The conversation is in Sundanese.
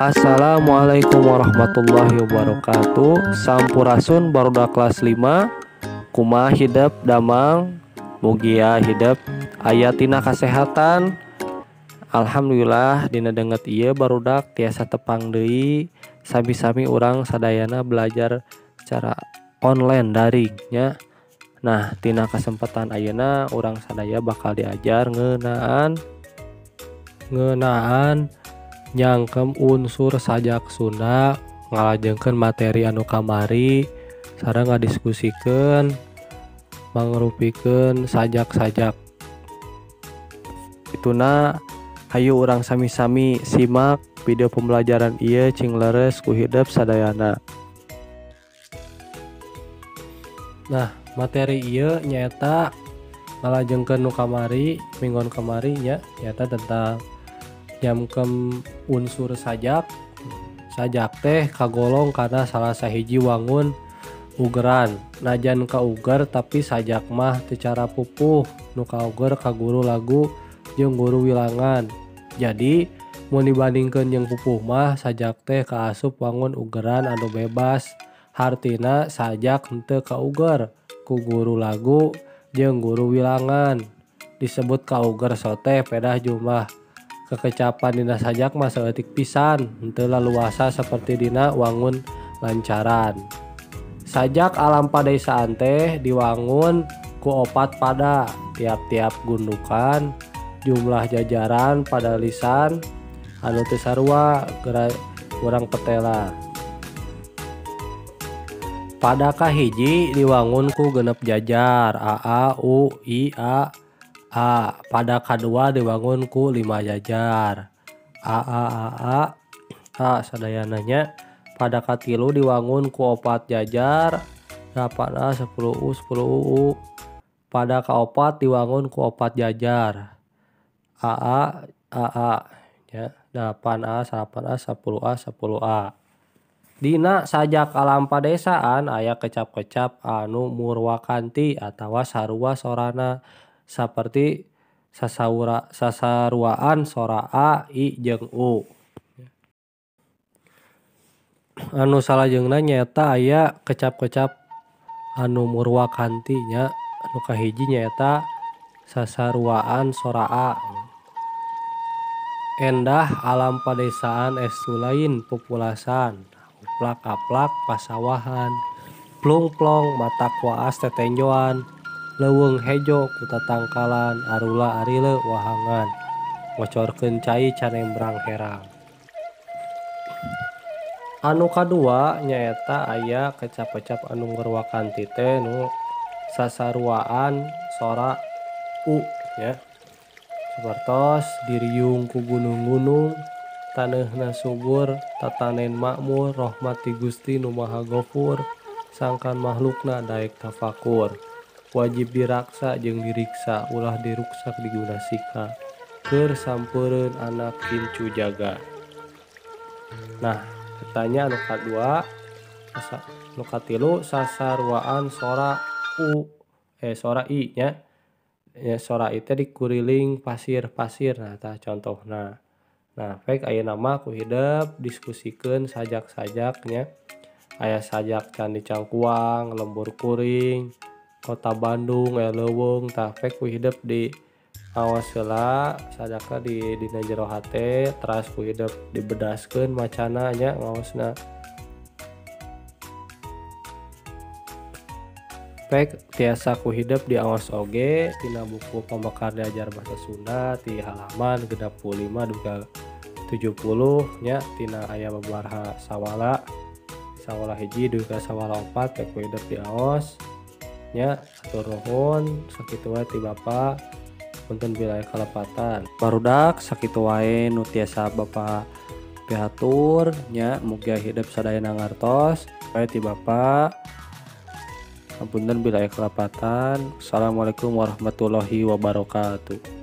Assalamualaikum warahmatullahi wabarakatuh. Sampurasun barudak kelas 5. Kumaha hidup damang mugia hidup aya tina kasehatan. Alhamdulillah dina denget ieu barudak tiasa tepang deui sami-sami urang sadayana belajar secara online daring nya. Nah, tina kesempatan ayeuna urang sadaya bakal diajar ngeunaan nyangkem unsur sajak Sunda, ngalajengkeun materi anu kamari sareng ngadiskusikeun mangrupikeun sajak-sajak. Ituna hayu urang sami-sami simak video pembelajaran ieu cing leres ku hidup sadayana. Nah, materi ieu nyaeta ngalajengkeun nu kamari minggon kamari nya nyaeta tentang nyamkem unsur sajak. Sajak teh kagolong karena salah sahiji wangun ugeran. Najan kauger tapi sajak mah teu cara pupuh, nu kauger kaguru lagu jeung guru wilangan. Jadi mun dibandingkeun jeung pupuh mah sajak teh kaasup wangun ugeran anu bebas. Hartina sajak henteu kauger ku guru lagu jeung guru wilangan. Disebut kauger soteh pedah jumlah kekecapan dina sajak mah saeutik pisan, henteu laluasa seperti dina wangun lancaran. Sajak alam padesaan teh diwangun ku opat pada, tiap-tiap gundukan jumlah jajaran pada lisan anu teu sarua urang petela. Pada kahiji diwangun ku genep jajar a, u, i, a. Pada kadua dibangun ku 5 jajar a sadayananya. Pada katilu diwangun ku 4 jajar 8a 10u 10uu. Pada kaopat diwangun ku 4 jajar a ya 8a 8a 10a 10a. Dina sajak alam padesaan aya kecap-kecap anu murwakanti atawa sarua sorana saperti sasaruaan sora a, i, jeung u. Anu salajengna nyaeta aya kecap-kecap anu murwakanti nya. Anu kahiji nyaeta sasaruaan sora a. Endah alam padesaan estu lain populasan. Uplak-aplak pasawahan. Plung-plong mata kuaas tetenjoan. Leuweung hejo ku tatangkalan arula arile wahangan. Ngocorkeun cai canembrang herang. Anu kadua nyaeta aya kecap-kecap anu ngurwakanti teh nu sasaruaan sora u nya. Sapertos diriung ku gunung-gunung, taneuna subur, tatanen makmur, rahmat ti Gusti nu Maha Ghafur, sangkan makhlukna daek tafakur. Wajib diraksa jeung diriksa, ulah diruksak digunasika. Keur sampeureun anak kincu jaga. Nah, pertanyaan anu kadua, anu katilu sasaruaan sora u, sora i nya. Ya, sora i teh dikuriling pasir-pasir. Nah, tah contohna. Nah, baik ayeuna mah ku hidup diskusikeun sajak-sajak nya. Aya sajak Candi Cangkuang, Lembur Kuring, Kota Bandung, Leuweung. Tah pek ku hidup di awas heula sadaka di dina jero hate, teras ku hidup dibedaskeun macana nya ngaosna. Pek tiasa ku hidup di awas oge tina buku Pembekar Diajar Bahasa Sunda ti halaman 65 duka 70 nya tina aya babaraha sawala. Sawala hiji duka sawala 4 pek ku hidup di aos. Nya atur nuhun sakitu wae ti Bapa punten bilaya kalepatan. Barudak sakitu wae nu tiasa Bapa pihatur nya mugia hidup sadayana ngartos wae ti Bapa. Punten bilaya kalepatan. Assalamualaikum warahmatullahi wabarakatuh.